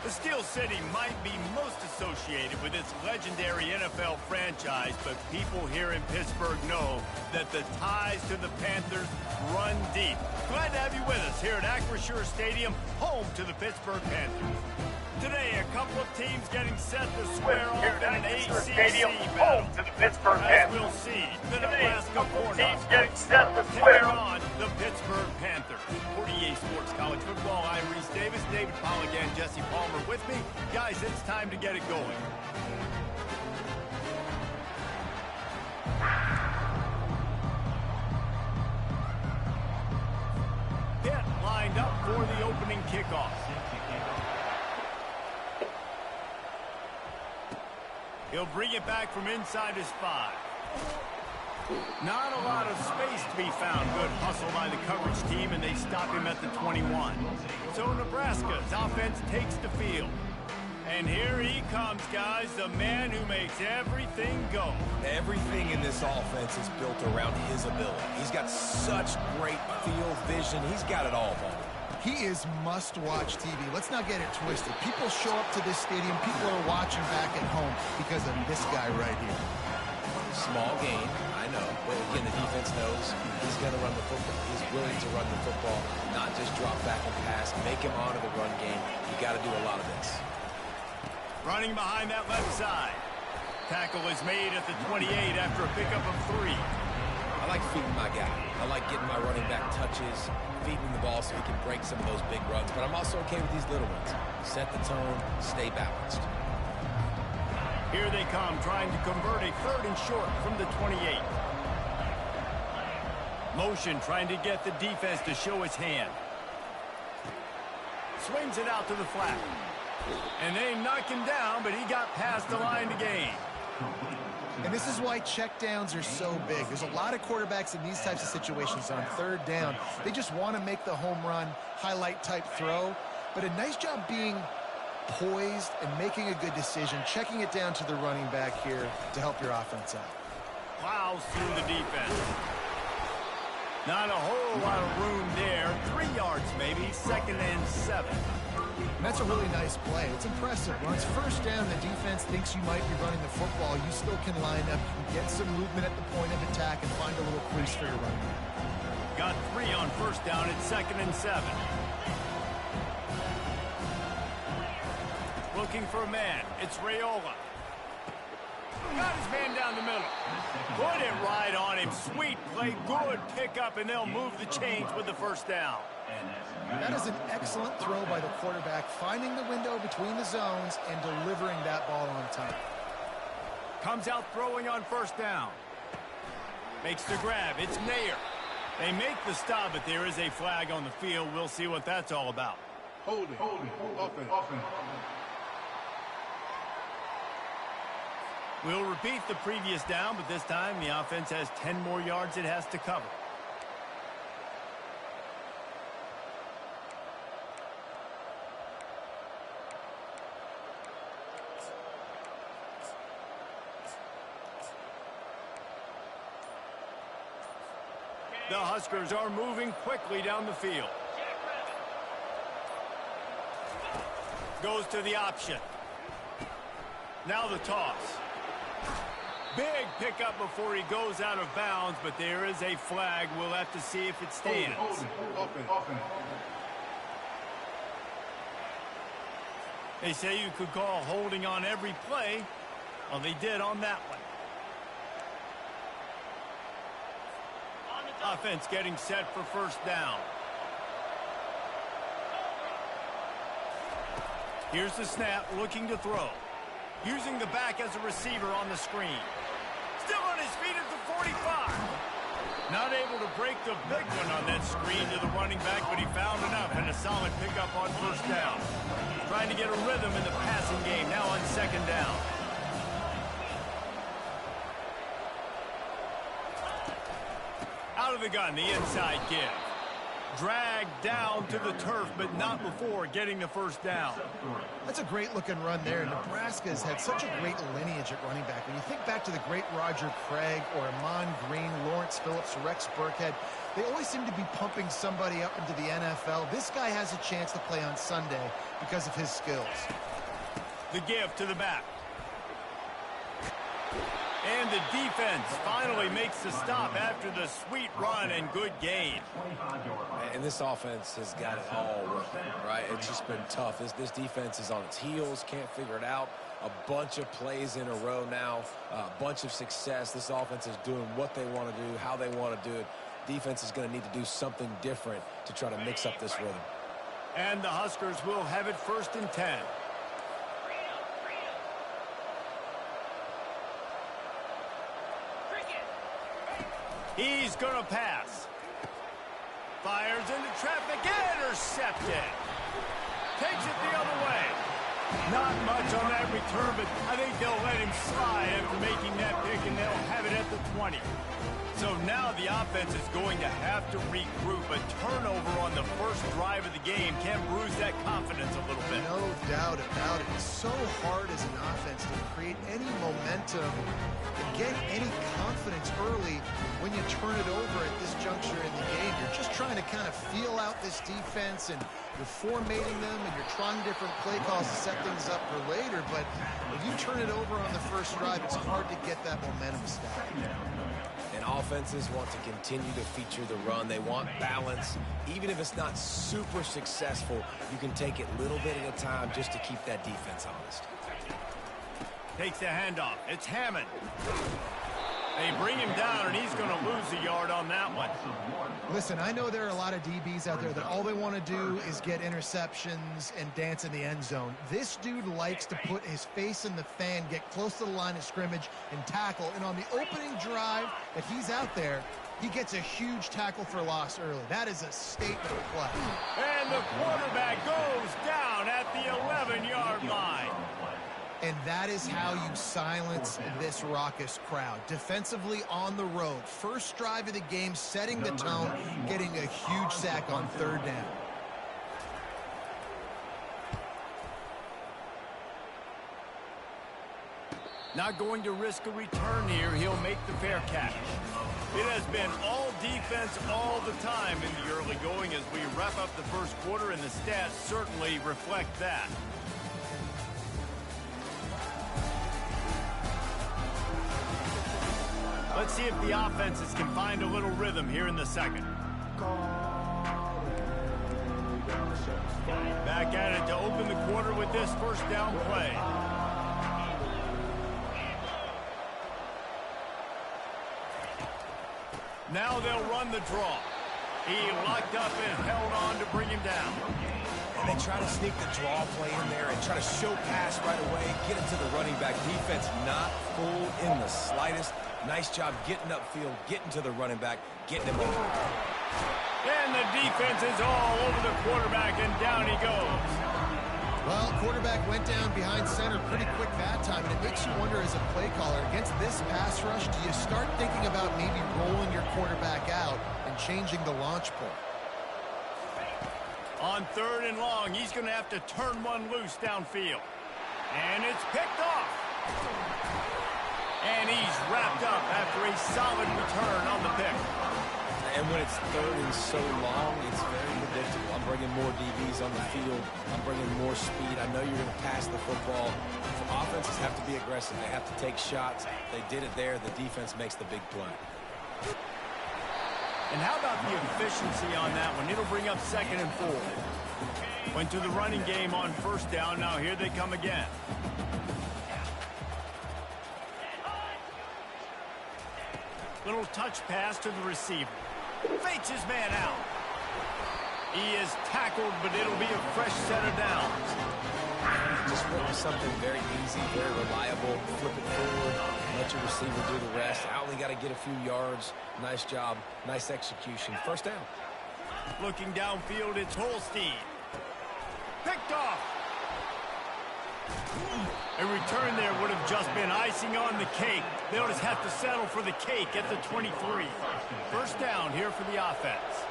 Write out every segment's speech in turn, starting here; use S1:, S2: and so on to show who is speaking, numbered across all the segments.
S1: The Steel City might be most associated with its legendary NFL franchise, but people here in Pittsburgh know that the ties to the Panthers run deep. Glad to have you with us here at Rcfl Stadium, home to the Pittsburgh Panthers. Today, a couple of teams getting set to square off in an ACC battle.
S2: To the Pittsburgh
S1: As
S2: Panthers.
S1: we'll see, the Nebraska
S2: Teams
S1: Pitt
S2: getting set to
S1: taking
S2: square
S1: on the Pittsburgh Panthers. For EA Sports College Football, I'm Reese Davis, David Pollock, and Jesse Palmer with me. Guys, it's time to get it going. Pitt lined up for the opening kickoff. He'll bring it back from inside his 5. Not a lot of space to be found. Good hustle by the coverage team, and they stop him at the 21. So Nebraska's offense takes the field. And here he comes, guys, the man who makes everything go.
S3: Everything in this offense is built around his ability. He's got such great field vision. He's got it all, buddy.
S4: He is must-watch TV. Let's not get it twisted. People show up to this stadium. People are watching back at home because of this guy right here.
S3: Small gain, I know. But again, the defense knows he's going to run the football. He's willing to run the football, not just drop back and pass. Make him honor the run game. You got to do a lot of this.
S1: Running behind that left side. Tackle is made at the 28 after a pickup of 3.
S3: I like feeding my guy. I like getting my running back touches, feeding the ball so he can break some of those big runs. But I'm also okay with these little ones. Set the tone, stay balanced.
S1: Here they come, trying to convert a 3rd and short from the 28. Motion, trying to get the defense to show his hand. Swings it out to the flat. And they knock him down, but he got past the line to gain.
S4: And this is why checkdowns are so big. There's a lot of quarterbacks in these types of situations on 3rd down. They just want to make the home run, highlight-type throw. But a nice job being poised and making a good decision, checking it down to the running back here to help your offense out.
S1: Plows through the defense. Not a whole lot of room there. 3 yards maybe, 2nd and 7.
S4: And that's a really nice play. It's impressive. When it's 1st down, the defense thinks you might be running the football. You still can line up, you can get some movement at the point of attack and find a little crease for your running back.
S1: Got 3 on 1st down. It's 2nd and 7. Looking for a man. It's Raiola. Got his man down the middle. Put it right on him. Sweet play. Good pickup, and they'll move the chains with the 1st down.
S4: That is an excellent throw by the quarterback, finding the window between the zones and delivering that ball on time.
S1: Comes out throwing on 1st down. Makes the grab. It's Nair. They make the stop, but there is a flag on the field. We'll see what that's all about.
S2: Holding. Offense.
S1: We'll repeat the previous down, but this time the offense has 10 more yards it has to cover. The Huskers are moving quickly down the field. Goes to the option. Now the toss. Big pickup before he goes out of bounds, but there is a flag. We'll have to see if it stands.
S2: Offense.
S1: They say you could call holding on every play. Well, they did on that one. Offense getting set for 1st down. Here's the snap, looking to throw. Using the back as a receiver on the screen. Still on his feet at the 45. Not able to break the big one on that screen to the running back, but he found enough and a solid pickup on 1st down. Trying to get a rhythm in the passing game, now on 2nd down. Out of the gun, the inside give. Dragged down to the turf, but not before getting the 1st down.
S4: That's a great-looking run there. Nebraska's had such a great lineage at running back. When you think back to the great Roger Craig or Amon Green, Lawrence Phillips, Rex Burkhead. They always seem to be pumping somebody up into the NFL. This guy has a chance to play on Sunday because of his skills.
S1: The give to the back. And the defense finally makes the stop after the sweet run and good gain.
S3: And this offense has got it all working, right? It's just been tough. This defense is on its heels, can't figure it out. A bunch of plays in a row now, a bunch of success. This offense is doing what they want to do, how they want to do it. Defense is going to need to do something different to try to mix up this rhythm.
S1: And the Huskers will have it 1st and 10. He's going to pass. Fires into traffic. Intercepted. Takes it the other way. Not much on that return, but I think they'll let him slide after making that pick, and they'll have it at the 20. So now the offense is going to have to regroup. A turnover on the first drive of the game can bruise that confidence a little bit.
S4: No doubt about it. It's so hard as an offense to create any momentum and get any confidence early when you turn it over at this juncture in the game. You're just trying to kind of feel out this defense, and you're formatting them, and you're trying different play calls to set things up for later. But if you turn it over on the first drive, it's hard to get that momentum started.
S3: And offenses want to continue to feature the run. They want balance. Even if it's not super successful, you can take it little bit at a time just to keep that defense honest.
S1: Takes the handoff. It's Hammond. They bring him down, and he's going to lose a yard on that one.
S4: Listen, I know there are a lot of DBs out there that all they want to do is get interceptions and dance in the end zone. This dude likes to put his face in the fan, get close to the line of scrimmage, and tackle. And on the opening drive that he's out there, he gets a huge tackle for loss early. That is a statement of play.
S1: And the quarterback goes down at the 11-yard line.
S4: And that is how you silence this raucous crowd. Defensively on the road. First drive of the game, setting the tone, getting a huge sack on 3rd down.
S1: Not going to risk a return here. He'll make the fair catch. It has been all defense all the time in the early going as we wrap up the first quarter, and the stats certainly reflect that. Let's see if the offenses can find a little rhythm here in the second. Back at it to open the quarter with this first down play. Now they'll run the draw. He locked up and held on to bring him down.
S3: And they try to sneak the draw play in there and try to show pass right away, get it to the running back. Defense not fooled in the slightest. Nice job getting upfield, getting to the running back, getting him over.
S1: And the defense is all over the quarterback, and down he goes.
S4: Well, quarterback went down behind center pretty quick that time, and it makes you wonder as a play caller, against this pass rush, do you start thinking about maybe rolling your quarterback out and changing the launch point?
S1: On 3rd and long, he's going to have to turn one loose downfield. And it's picked off. And he's wrapped up after a solid return on the pick.
S3: And when it's 3rd and so long, it's very predictable. I'm bringing more DBs on the field. I'm bringing more speed. I know you're going to pass the football. Offenses have to be aggressive. They have to take shots. They did it there. The defense makes the big play.
S1: And how about the efficiency on that one? It'll bring up 2nd and 4. Went to the running game on 1st down. Now here they come again. Little touch pass to the receiver. Fakes his man out. He is tackled, but it'll be a fresh set of downs.
S3: Just went with something very easy, very reliable. Flip it forward, let your receiver do the rest. I only got to get a few yards. Nice job, nice execution. 1st down.
S1: Looking downfield, it's Holstein. Picked off. A return there would have just been icing on the cake. They'll just have to settle for the cake at the 23. 1st down here for the offense.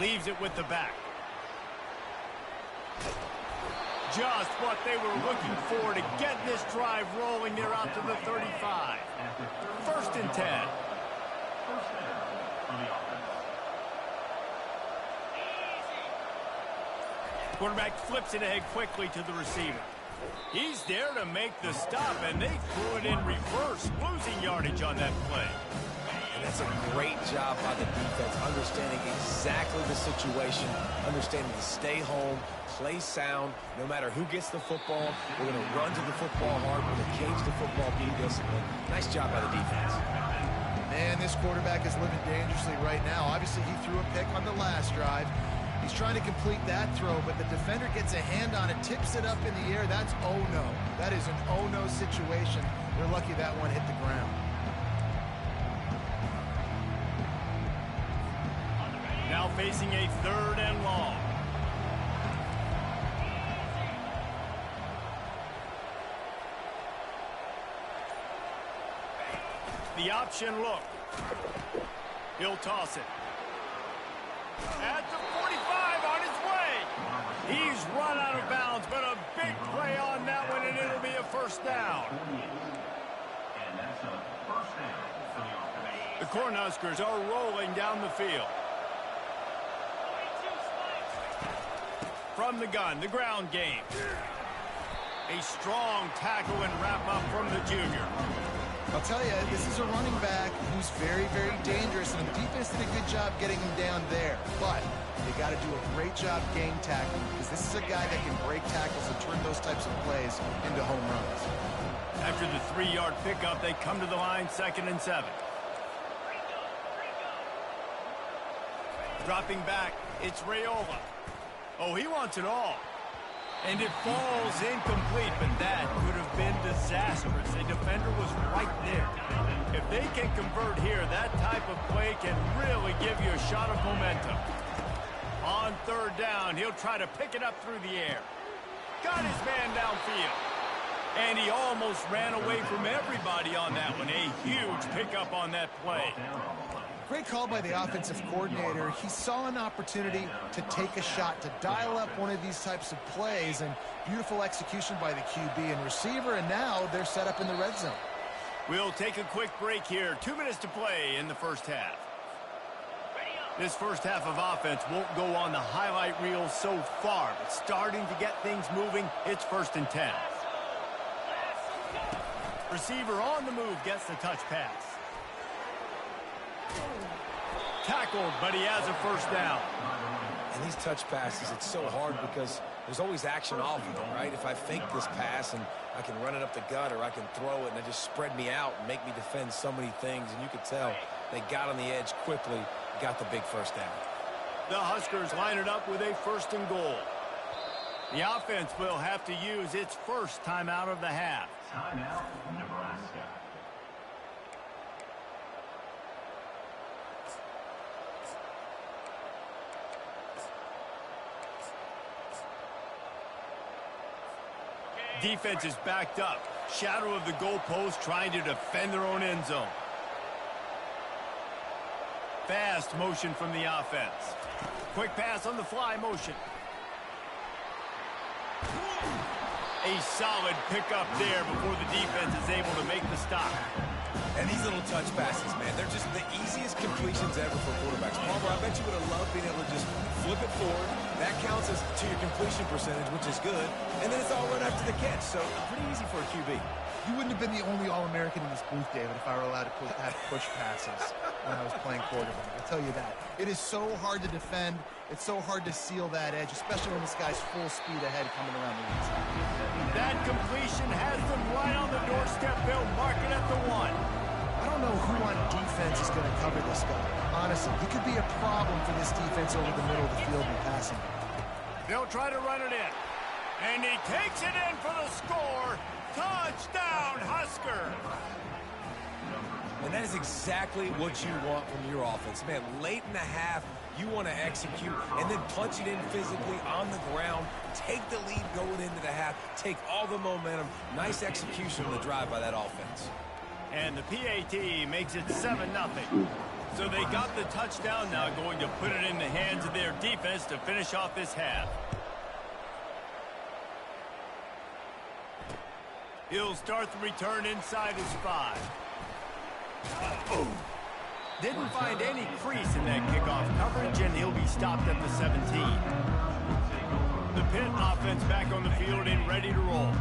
S1: Leaves it with the back. Just what they were looking for to get this drive rolling. They're out to the 35. and 10. Quarterback flips it ahead quickly to the receiver. He's there to make the stop, and they threw it in reverse, losing yardage on that play.
S3: And that's a great job by the defense, understanding exactly the situation, understanding to stay home, play sound, no matter who gets the football. We're going to run to the football hard. We're going to cage the football, be disciplined. Nice job by the defense.
S4: Man, this quarterback is living dangerously right now. Obviously, he threw a pick on the last drive. He's trying to complete that throw, but the defender gets a hand on it, tips it up in the air. That's oh-no. That is an oh-no situation. They're lucky that one hit the ground.
S1: Now facing a 3rd and long. The option look. He'll toss it. At the 45 on his way. He's run out of bounds, but a big play on that one, and it'll be a first down. The Cornhuskers are rolling down the field. From the gun, the ground game. A strong tackle and wrap up from the junior.
S4: I'll tell you, this is a running back who's very, very dangerous, and the defense did a good job getting him down there. But they got to do a great job game tackling, because this is a guy that can break tackles and turn those types of plays into home runs.
S1: After the 3-yard pickup, they come to the line, 2nd and 7. Dropping back, it's Raiola. Oh, he wants it all. And it falls incomplete, but that could have been disastrous. A defender was right there. If they can convert here, that type of play can really give you a shot of momentum. On 3rd down, he'll try to pick it up through the air. Got his man downfield. And he almost ran away from everybody on that one. A huge pickup on that play.
S4: Great call by the offensive coordinator. He saw an opportunity to take a shot, to dial up one of these types of plays, and beautiful execution by the QB and receiver, and now they're set up in the red zone.
S1: We'll take a quick break here. 2 minutes to play in the first half. This first half of offense won't go on the highlight reel so far, but starting to get things moving, it's 1st and 10. Receiver on the move gets the touch pass. Tackled, but he has a first down.
S3: And these touch passes, it's so hard because there's always action off of them, right? If I fake this pass and I can run it up the gut, or I can throw it and it just spread me out and make me defend so many things, and you could tell they got on the edge quickly, got the big first down.
S1: The Huskers line it up with a 1st and goal. The offense will have to use its first timeout of the half.
S5: Timeout, Nebraska.
S1: Defense is backed up. Shadow of the goalpost, trying to defend their own end zone. Fast motion from the offense. Quick pass on the fly motion. A solid pickup there before the defense is able to make the stop.
S3: And these little touch passes, man, they're just the easiest completions ever for quarterbacks. Palmer, I bet you would have loved being able to just flip it forward. That counts as to your completion percentage, which is good. And then it's all run after the catch, so pretty easy for a QB.
S4: You wouldn't have been the only All-American in this booth, David, if I were allowed to have push passes when I was playing quarterback. I'll tell you that. It is so hard to defend. It's so hard to seal that edge, especially when this guy's full speed ahead coming around the inside.
S1: That completion has them right on the doorstep. They'll mark it at the 1.
S4: I don't know who on defense is going to cover this guy. Honestly, he could be a problem for this defense over the middle of the field and passing.
S1: They'll try to run it in. And he takes it in for the score. Touchdown, Husker.
S3: And that is exactly what you want from your offense. Man, late in the half, you want to execute and then punch it in physically on the ground. Take the lead going into the half. Take all the momentum. Nice execution on the drive by that offense.
S1: And the PAT makes it 7-0. So they got the touchdown, now going to put it in the hands of their defense to finish off this half. He'll start the return inside his 5. Didn't find any crease in that kickoff coverage, and he'll be stopped at the 17. The Pitt offense back on the field and ready to roll.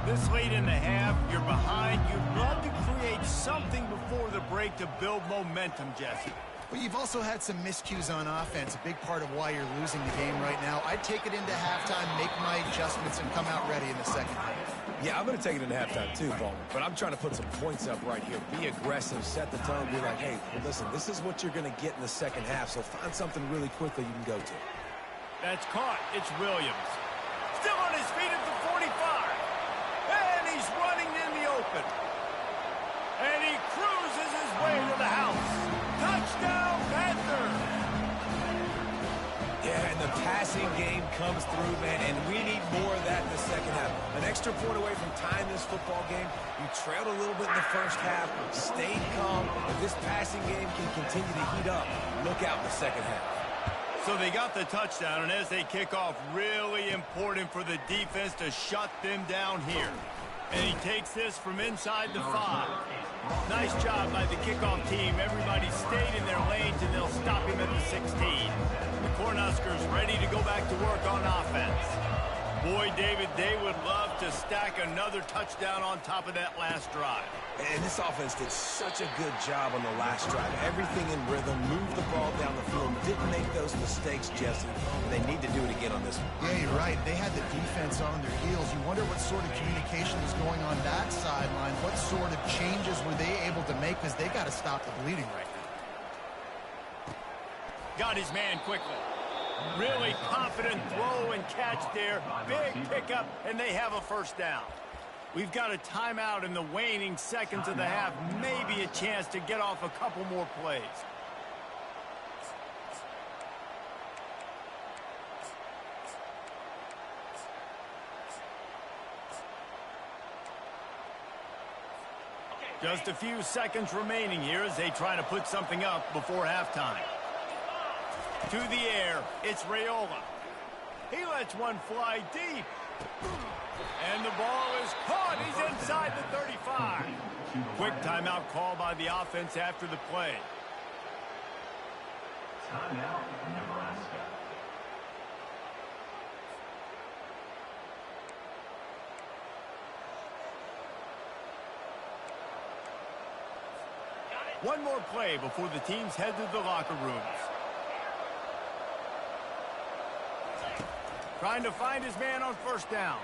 S1: This late in the half, you're behind. You'd love to create something before the break to build momentum, Jesse.
S4: But you've also had some miscues on offense, a big part of why you're losing the game right now. I'd take it into halftime, make my adjustments, and come out ready in the second half.
S3: Yeah, I'm going to take it into halftime too, Bowman. But I'm trying to put some points up right here. Be aggressive, set the tone, be like, hey, listen, this is what you're going to get in the second half, so find something really quickly you can go to.
S1: That's caught. It's Williams. Still on his feet at the 45. And he's running in the open. And he cruises his way to the house. Touchdown, Panthers!
S3: Yeah, and the passing game comes through, man, and we need more of that in the second half. An extra point away from tying this football game. You trailed a little bit in the first half, stayed calm. If this passing game can continue to heat up, look out in the second half.
S1: So they got the touchdown, and as they kick off, really important for the defense to shut them down here. And he takes this from inside the 5. Nice job by the kickoff team. Everybody stayed in their lanes, and they'll stop him at the 16. The Cornhuskers ready to go back to work on offense. Boy, David, they would love to stack another touchdown on top of that last drive.
S3: And this offense did such a good job on the last drive. Everything in rhythm, moved the ball down the field, didn't make those mistakes, Jesse. And they need to do it again on this one.
S4: Yeah, you're right. They had the defense on their heels. You wonder what sort of communication is going on that sideline. What sort of changes were they able to make? Because they got to stop the bleeding right now.
S1: Got his man quickly. Really confident throw and catch there. Big pickup, and they have a first down. We've got a timeout in the waning seconds of the half. Maybe a chance to get off a couple more plays. Just a few seconds remaining here as they try to put something up before halftime. To the air, it's Raiola. He lets one fly deep. And the ball is caught. He's inside the 35. Quick timeout call by the offense after the play.
S5: Timeout, Nebraska.
S1: One more play before the teams head to the locker rooms. Trying to find his man on first down.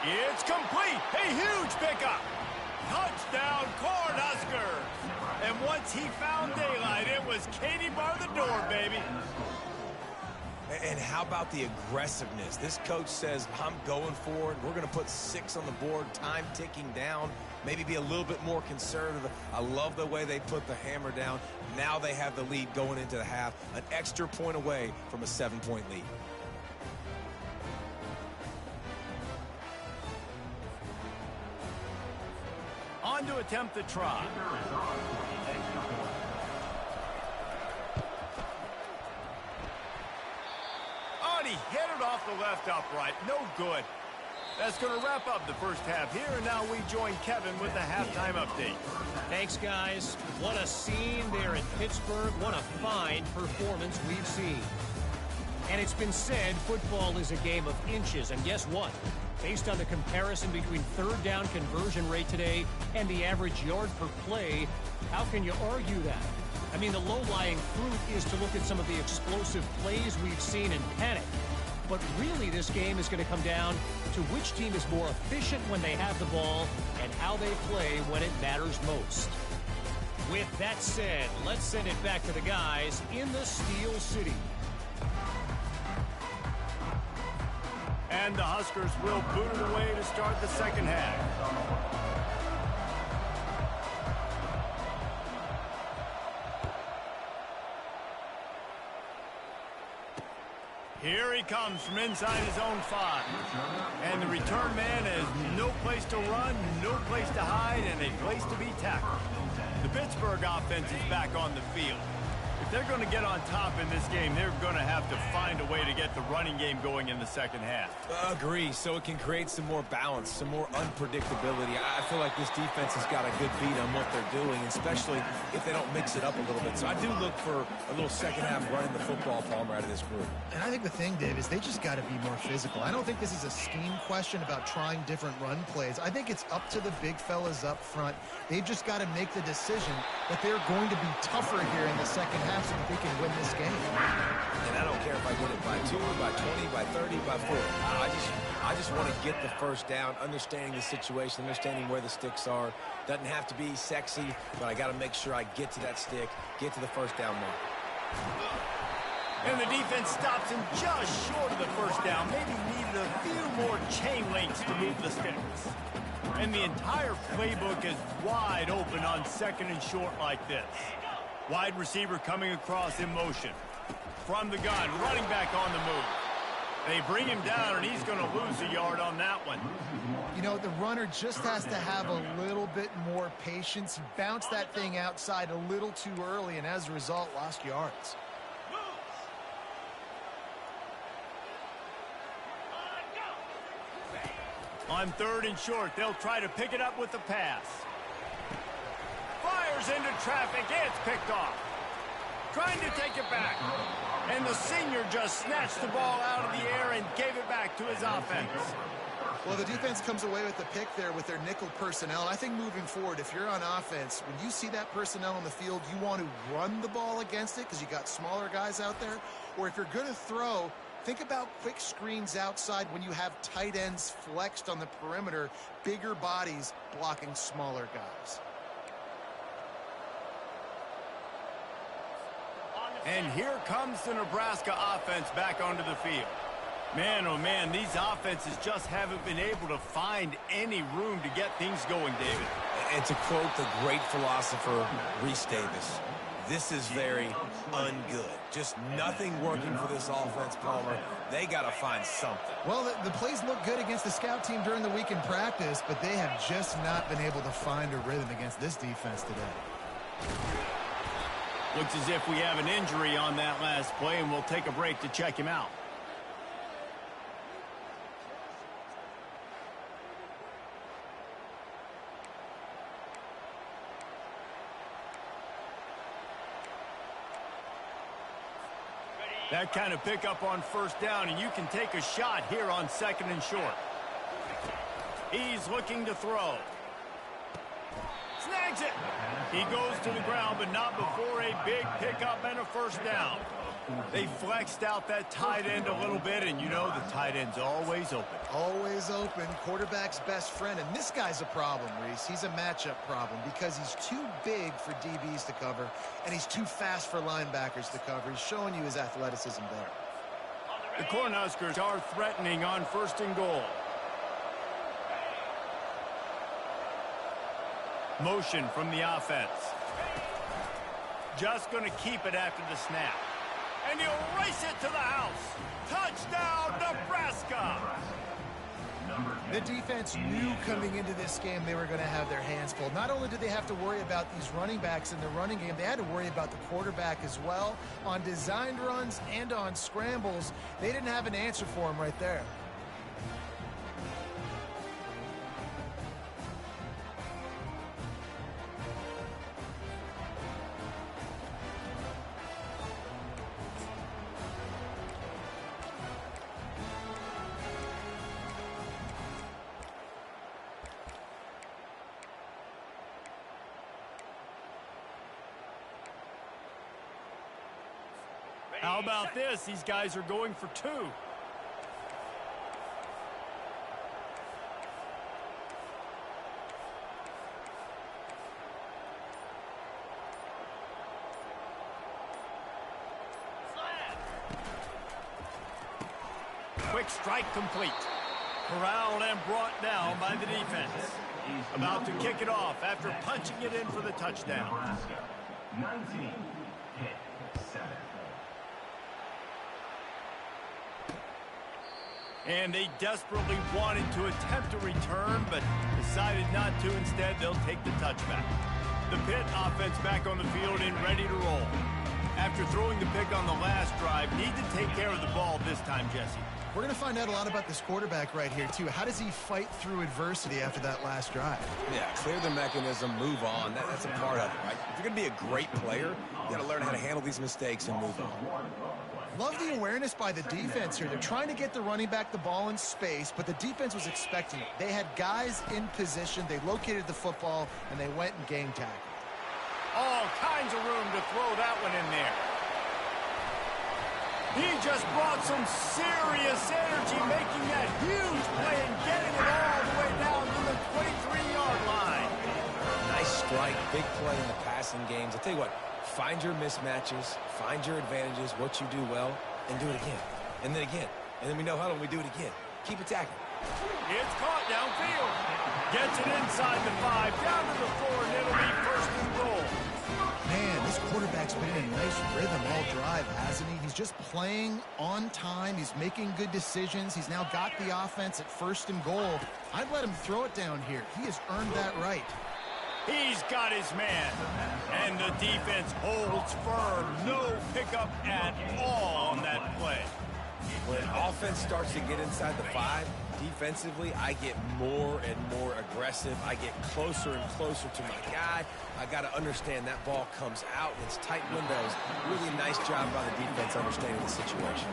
S1: It's complete. A huge pickup. Touchdown, Cornhuskers. And once he found daylight, it was Katie bar the door, baby.
S3: And how about the aggressiveness? This coach says, I'm going for it. We're going to put 6 on the board, time ticking down, maybe be a little bit more conservative. I love the way they put the hammer down. Now they have the lead going into the half, an extra point away from a 7-point lead.
S1: On to attempt the try. Oh, he hit it off the left upright. No good. That's going to wrap up the first half here, and now we join Kevin with the halftime update.
S6: Thanks, guys. What a scene there in Pittsburgh. What a fine performance we've seen. And it's been said football is a game of inches, and guess what? Based on the comparison between third down conversion rate today and the average yard per play, how can you argue that? I mean, the low-lying fruit is to look at some of the explosive plays we've seen in panic. But really, this game is going to come down to which team is more efficient when they have the ball and how they play when it matters most. With that said, let's send it back to the guys in the Steel City.
S1: And the Huskers will boot it away to start the second half. Here he comes from inside his own 5. And the return man has no place to run, no place to hide, and a place to be tackled. The Pittsburgh offense is back on the field. If they're going to get on top in this game, they're going to have to find a way to get the running game going in the second half.
S3: Agree, so it can create some more balance, some more unpredictability. I feel like this defense has got a good beat on what they're doing, especially if they don't mix it up a little bit. So I do look for a little second half running the football, Palmer, out of this group.
S4: And I think the thing, Dave, is they just got to be more physical. I don't think this is a scheme question about trying different run plays. I think it's up to the big fellas up front. They've just got to make the decision that they're going to be tougher here in the second half so that they can win this game.
S3: And I don't care if I get it by 2, by 20, by 30, by 40. I just want to get the first down, understanding the situation, understanding where the sticks are. Doesn't have to be sexy, but I got to make sure I get to that stick, get to the first down mark.
S1: And the defense stops him just short of the first down. Maybe needed a few more chain links to move the sticks. And the entire playbook is wide open on second and short like this. Wide receiver coming across in motion. From the gun, running back on the move. They bring him down, and he's going to lose a yard on that one.
S4: You know, the runner just has to have a little bit more patience. He bounced that thing outside a little too early, and as a result, lost yards.
S1: On third and short, they'll try to pick it up with the pass. Fires into traffic. It's picked off. Trying to take it back. And the senior just snatched the ball out of the air and gave it back to his offense.
S4: Well, the defense comes away with the pick there with their nickel personnel. I think moving forward, if you're on offense, when you see that personnel on the field, you want to run the ball against it because you got smaller guys out there. Or if you're going to throw, think about quick screens outside when you have tight ends flexed on the perimeter, bigger bodies blocking smaller guys.
S1: And here comes the Nebraska offense back onto the field. Man, oh man, these offenses just haven't been able to find any room to get things going, David.
S3: And to quote the great philosopher, Reese Davis, this is very ungood. Just nothing working for this offense, Palmer. They got to find something.
S4: Well, the plays look good against the scout team during the week in practice, but they have just not been able to find a rhythm against this defense today.
S1: Looks as if we have an injury on that last play, and we'll take a break to check him out. That kind of pickup on first down, and you can take a shot here on second and short. He's looking to throw. Snags it. He goes to the ground, but not before a big pickup and a first down. They flexed out that tight end a little bit, and you know the tight end's always open.
S4: Always open, quarterback's best friend, and this guy's a problem, Reese. He's a matchup problem because he's too big for DBs to cover, and he's too fast for linebackers to cover. He's showing you his athleticism there.
S1: The Cornhuskers are threatening on first and goal. Motion from the offense. Just going to keep it after the snap. And he'll race it to the house. Touchdown, Nebraska!
S4: The defense knew coming into this game they were going to have their hands full. Not only did they have to worry about these running backs in the running game, they had to worry about the quarterback as well. On designed runs and on scrambles, they didn't have an answer for him right there.
S1: How about this? These guys are going for two. Quick strike complete. Corralled and brought down by the defense. About to kick it off after punching it in for the touchdown.
S5: Nebraska, 19, Pitt, 7.
S1: And they desperately wanted to attempt a return, but decided not to. Instead, they'll take the touchback. The Pitt offense back on the field and ready to roll. After throwing the pick on the last drive, need to take care of the ball this time, Jesse.
S4: We're going to find out a lot about this quarterback right here, too. How does he fight through adversity after that last drive?
S3: Yeah, clear the mechanism, move on. That's a part of it, right? If you're going to be a great player, you got to learn how to handle these mistakes and move on.
S4: Love the awareness by the defense here. They're trying to get the running back the ball in space, but the defense was expecting it. They had guys in position. They located the football, and they went and game tackled.
S1: All kinds of room to throw that one in there. He just brought some serious energy, making that huge play and getting it all the way down to the 23-yard line.
S3: Nice strike, big play in the passing games. I'll tell you what, find your mismatches, find your advantages, what you do well, and do it again. And then again. And then we know how do we do it again. Keep attacking.
S1: It's caught downfield. Gets it inside the 5, down to the 4, and it'll be first and goal.
S4: Man, this quarterback's been in a nice rhythm all drive, hasn't he? He's just playing on time. He's making good decisions. He's now got the offense at first and goal. I'd let him throw it down here. He has earned that right.
S1: He's got his man. And the defense holds firm. No pickup at all on that play.
S3: When offense starts to get inside the 5, defensively, I get more and more aggressive. I get closer and closer to my guy. I got to understand that ball comes out. It's tight windows. Really nice job by the defense understanding the situation.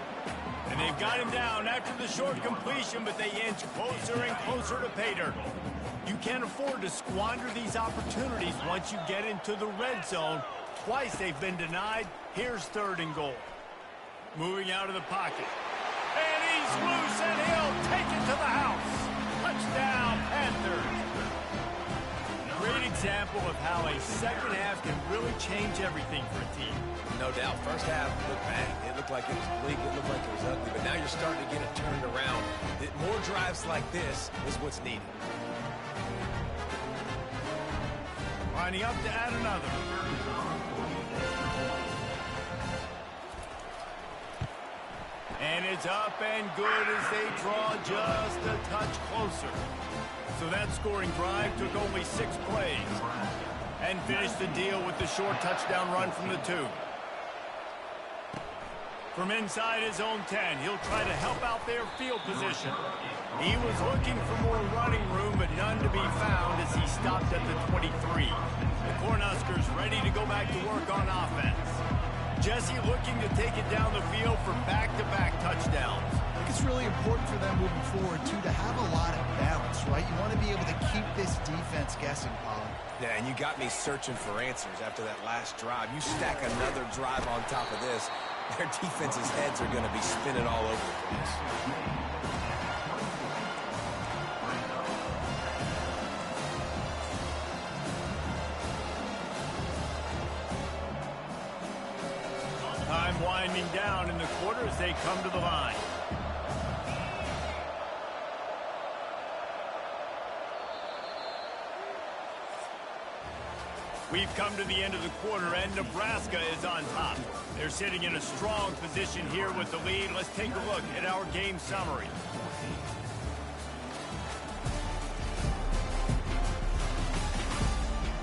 S1: And they've got him down after the short completion, but they inch closer and closer to pay dirt. You can't afford to squander these opportunities once you get into the red zone. Twice they've been denied. Here's third and goal. Moving out of the pocket. And he's loose, and he'll take it to the house. Touchdown, Panthers. Great example of how a second half can really change everything for a team.
S3: No doubt. First half looked bang. It looked like it was bleak. It looked like it was ugly. But now you're starting to get it turned around. More drives like this is what's needed.
S1: Lining up to add another. And it's up and good as they draw just a touch closer. So that scoring drive took only 6 plays. And finished the deal with the short touchdown run from the 2. From inside his own 10, he'll try to help out their field position. He was looking for more running room, but none to be found as he stopped at the 23. The Cornhuskers ready to go back to work on offense. Jesse looking to take it down the field for back-to-back touchdowns.
S4: I think it's really important for them moving forward, too, to have a lot of balance, right? You want to be able to keep this defense guessing, Pollard.
S3: Yeah, and you got me searching for answers after that last drive. You stack another drive on top of this, their defense's heads are going to be spinning all over the place.
S1: Time winding down in the quarter as they come to the line. We've come to the end of the quarter, and Nebraska is on top. They're sitting in a strong position here with the lead. Let's take a look at our game summary.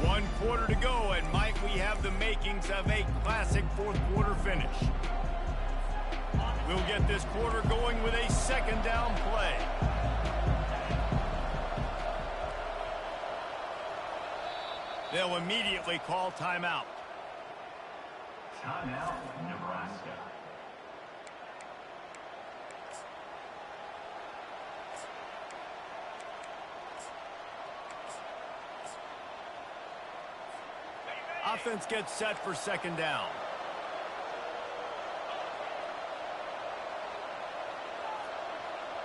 S1: One quarter to go, and might we have the makings of a classic fourth quarter finish. We'll get this quarter going with a second down play. They'll immediately call timeout.
S5: Timeout, Nebraska.
S1: Offense gets set for second down.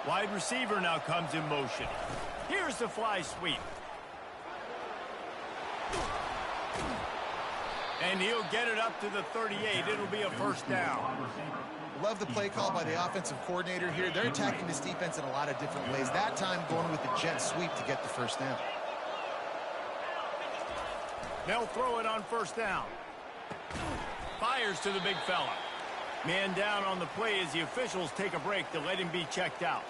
S1: Wide receiver now comes in motion. Here's the fly sweep. And he'll get it up to the 38. It'll be a first down.
S4: Love the play call by the offensive coordinator here. They're attacking this defense in a lot of different ways. That time going with the jet sweep to get the first down.
S1: They'll throw it on first down. Fires to the big fella. Man down on the play as the officials take a break to let him be checked out.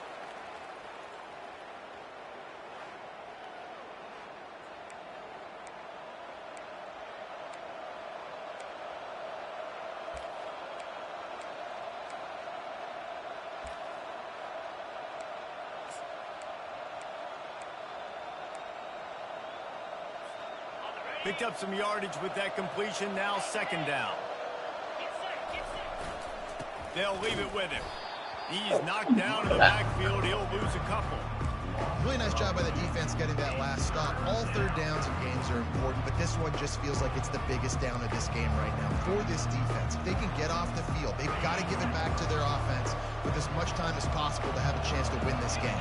S1: Picked up some yardage with that completion. Now 2nd down. They'll leave it with him. He's knocked down in the backfield. He'll lose a couple.
S4: Really nice job by the defense getting that last stop. All 3rd downs and games are important, but this one just feels like it's the biggest down of this game right now for this defense. If they can get off the field, they've got to give it back to their offense with as much time as possible to have a chance to win this game.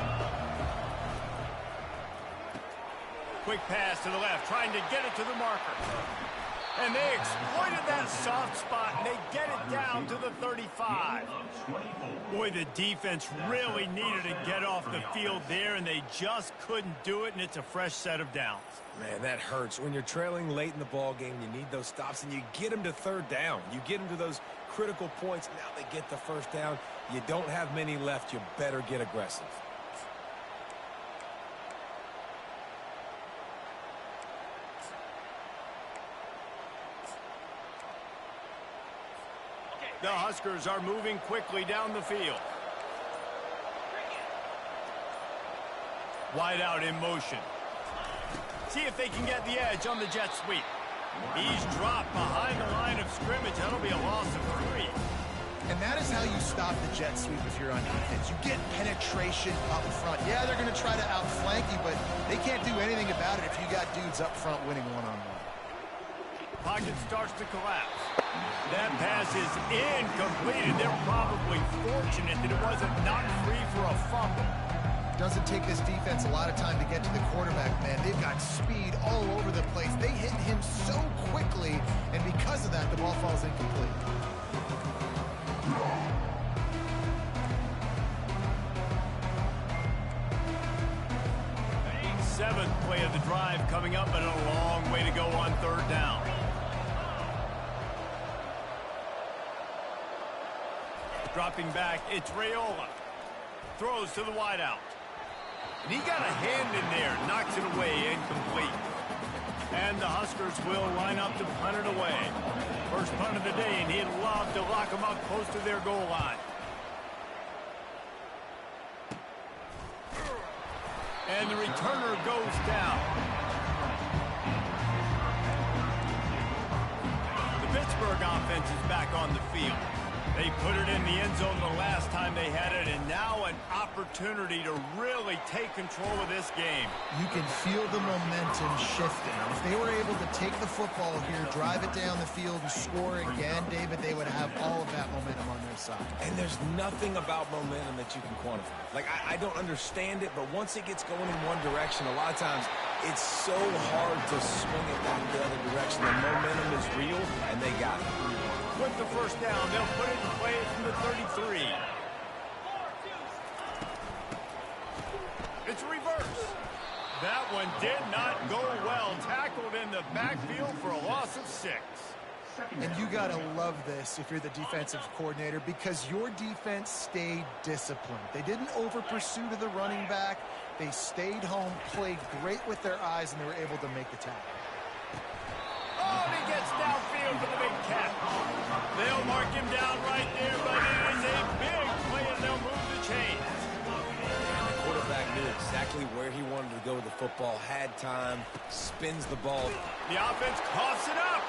S1: Quick pass to the left, trying to get it to the marker. And they exploited that soft spot, and they get it down to the 35. Boy, the defense really needed to get off the field there, and they just couldn't do it, and it's a fresh set of downs.
S3: Man, that hurts. When you're trailing late in the ball game, you need those stops, and you get them to 3rd down. You get them to those critical points. Now they get the 1st down. You don't have many left. You better get aggressive.
S1: The Huskers are moving quickly down the field. Wide out in motion. See if they can get the edge on the jet sweep. He's dropped behind the line of scrimmage. That'll be a loss of 3.
S4: And that is how you stop the jet sweep if you're on defense. You get penetration up front. Yeah, they're going to try to outflank you, but they can't do anything about it if you got dudes up front winning one-on-one.
S1: Pocket starts to collapse. That pass is incomplete, and they're probably fortunate that it wasn't knocked free for a fumble.
S4: Doesn't take this defense a lot of time to get to the quarterback, man. They've got speed all over the place. They hit him so quickly, and because of that, the ball falls incomplete.
S1: Seventh play of the drive coming up, but a long way to go on 3rd down. Dropping back, it's Raiola. Throws to the wideout. And he got a hand in there, knocks it away, incomplete. And the Huskers will line up to punt it away. First punt of the day, and he'd love to lock them up close to their goal line. And the returner goes down. The Pittsburgh offense is back on the field. They put it in the end zone the last time they had it, and now an opportunity to really take control of this game.
S4: You can feel the momentum shifting. If they were able to take the football here, drive it down the field, and score again, David, they would have all of that momentum on their side.
S3: And there's nothing about momentum that you can quantify. Like, I don't understand it, but once it gets going in one direction, a lot of times it's so hard to swing it back the other direction. The momentum is real, and they got it.
S1: With the 1st down, they'll put it in play from the 33. It's reverse. That one did not go well. Tackled in the backfield for a loss of 6.
S4: And you got to love this if you're the defensive coordinator, because your defense stayed disciplined. They didn't over-pursue to the running back. They stayed home, played great with their eyes, and they were able to make the tackle.
S1: Oh, and he gets downfield for the big catch. They'll mark him down right there, but it is a big play, and they'll move the chains.
S3: And the quarterback knew exactly where he wanted to go with the football, had time, spins the ball.
S1: The offense coughs it up.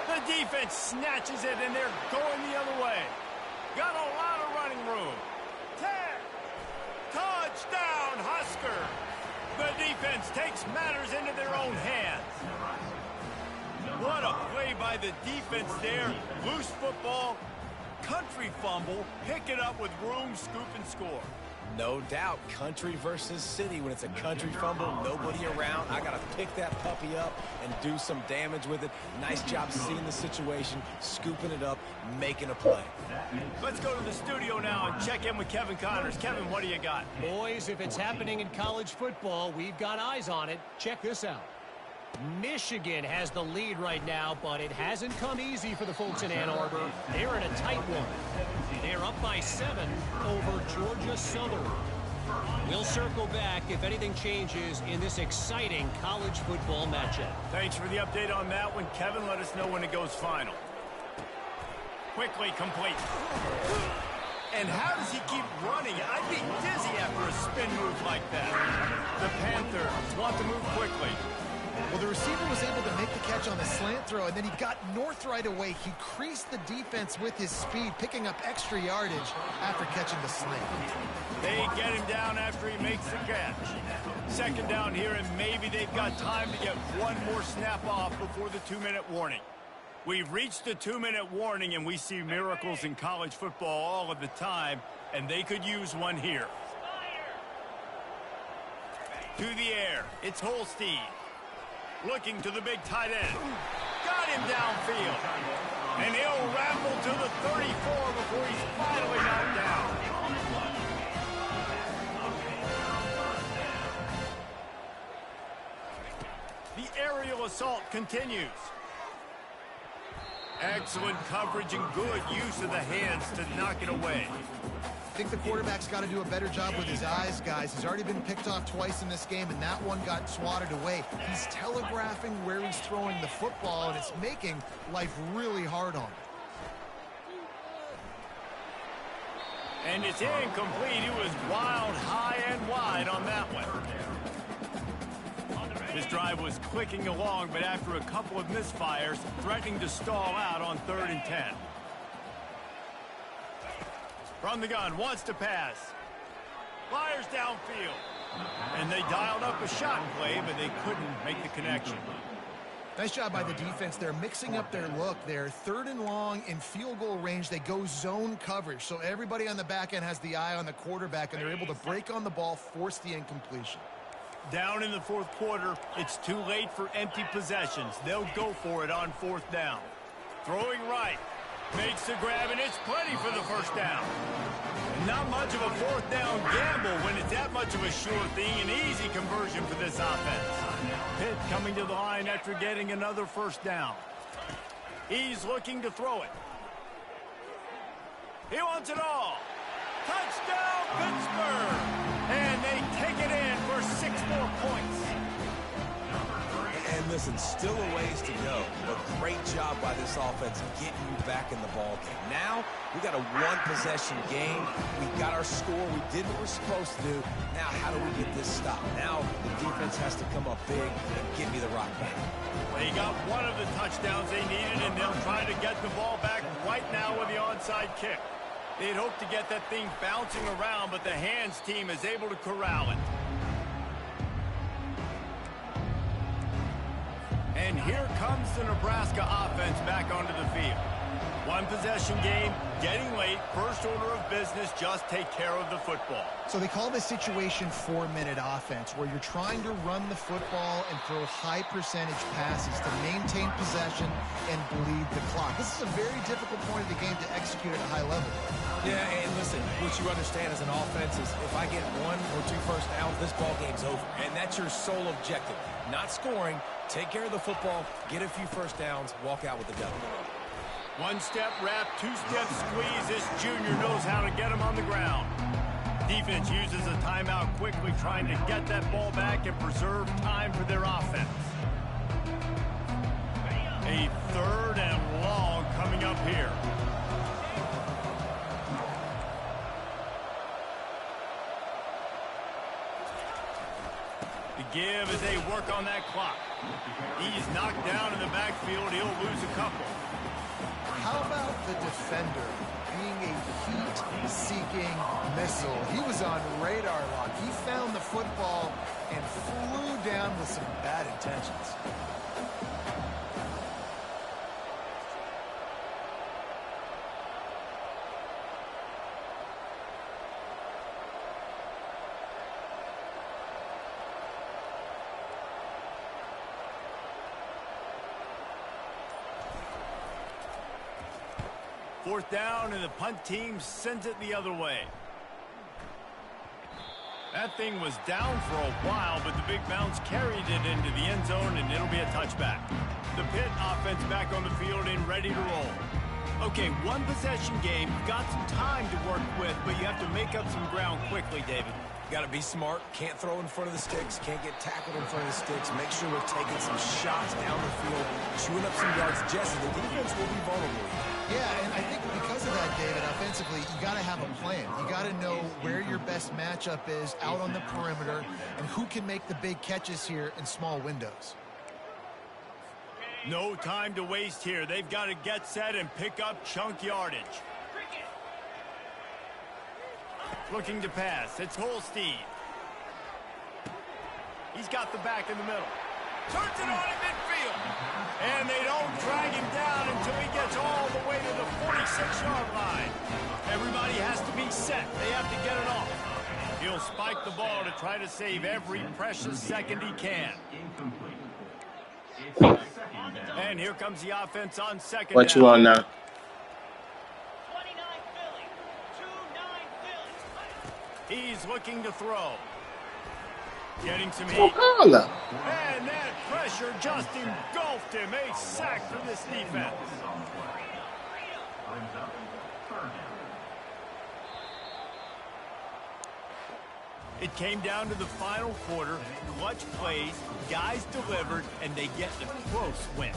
S1: The defense snatches it, and they're going the other way. Got a lot of running room. 10. Touchdown, Husker. The defense takes matters into their own hands. What a play by the defense there. Loose football, country fumble, pick it up with room, scoop, and score.
S3: No doubt, country versus city. When it's a country fumble, nobody around. I got to pick that puppy up and do some damage with it. Nice job seeing the situation, scooping it up, making a play.
S1: Let's go to the studio now and check in with Kevin Connors. Kevin, what do you got?
S6: Boys, if it's happening in college football, we've got eyes on it. Check this out. Michigan has the lead right now, but it hasn't come easy for the folks in Ann Arbor. They're in a tight one. They're up by 7 over Georgia Southern. We'll circle back if anything changes in this exciting college football matchup.
S1: Thanks for the update on that one, Kevin. Let us know when it goes final. Quickly complete. And how does he keep running? I'd be dizzy after a spin move like that. The Panthers want to move quickly.
S4: Well, the receiver was able to make the catch on the slant throw, and then he got north right away. He creased the defense with his speed, picking up extra yardage after catching the slant.
S1: They get him down after he makes the catch. Second down here, and maybe they've got time to get one more snap off before the 2-minute warning. We've reached the 2-minute warning, and we see miracles in college football all of the time, and they could use one here. To the air, it's Holstein. Looking to the big tight end. Got him downfield. And he'll ramble to the 34 before he's finally knocked down. The aerial assault continues. Excellent coverage and good use of the hands to knock it away.
S4: I think the quarterback's got to do a better job with his eyes, guys. He's already been picked off twice in this game, and that one got swatted away. He's telegraphing where he's throwing the football, and it's making life really hard on him.
S1: And it's incomplete. He was wild, high and wide on that one. This drive was clicking along, but after a couple of misfires, threatening to stall out on 3rd and 10. From the gun, wants to pass. Fires downfield. And they dialed up a shot play, but they couldn't make the connection.
S4: Nice job by the defense. They're mixing up their look. They're 3rd and long in field goal range. They go zone coverage, so everybody on the back end has the eye on the quarterback, and they're able to break on the ball, force the incompletion.
S1: Down in the 4th quarter, it's too late for empty possessions. They'll go for it on 4th down. Throwing right. Makes the grab, and it's plenty for the first down. Not much of a 4th down gamble when it's that much of a sure thing. An easy conversion for this offense. Pitt coming to the line after getting another 1st down. He's looking to throw it. He wants it all. Touchdown, Pittsburgh! And they take it in for 6 more points.
S3: And listen, still a ways to go, but great job by this offense getting you back in the ball game. Now, we got a 1-possession game. We got our score. We did what we're supposed to do. Now, how do we get this stopped? Now, the defense has to come up big and give me the rock back.
S1: They got one of the touchdowns they needed, and they'll try to get the ball back right now with the onside kick. They'd hoped to get that thing bouncing around, but the hands team is able to corral it. And here comes the Nebraska offense back onto the field. 1-possession game, getting late, first order of business, just take care of the football.
S4: So they call this situation 4-minute offense, where you're trying to run the football and throw high-percentage passes to maintain possession and bleed the clock. This is a very difficult point of the game to execute at a high level.
S3: Yeah, and listen, what you understand as an offense is if I get 1 or 2 first downs, this ball game's over. And that's your sole objective. Not scoring, take care of the football, get a few first downs, walk out with the W.
S1: 1-step wrap, 2-step squeeze. This junior knows how to get him on the ground. Defense uses a timeout quickly, trying to get that ball back and preserve time for their offense. A 3rd and long coming up here. The give as they work on that clock. He's knocked down in the backfield. He'll lose a couple.
S4: How about the defender being a heat-seeking missile? He was on radar lock. He found the football and flew down with some bad intentions.
S1: Fourth down, and the punt team sends it the other way. That thing was down for a while, but the big bounce carried it into the end zone, and it'll be a touchback. The Pitt offense back on the field and ready to roll. Okay, 1-possession game. You've got some time to work with, but you have to make up some ground quickly, David.
S3: Got to be smart. Can't throw in front of the sticks. Can't get tackled in front of the sticks. Make sure we're taking some shots down the field, chewing up some yards. Jesse, the defense will be vulnerable.
S4: Yeah, and I think because of that, David, offensively, you got to have a plan. You got to know where your best matchup is out on the perimeter and who can make the big catches here in small windows.
S1: No time to waste here. They've got to get set and pick up chunk yardage. Looking to pass. It's Holstein. He's got the back in the middle. Turns it on in midfield. And they don't drag him down until he gets all the way to the 46-yard line. Everybody has to be set. They have to get it off. He'll spike the ball to try to save every precious second he can. And here comes the offense on second
S7: What
S1: down.
S7: you on now?
S1: He's looking to throw. Getting some heat.
S7: Holla.
S1: And that pressure just engulfed him. A sack for this defense. It came down to the final quarter. Clutch plays, guys delivered, and they get the close win.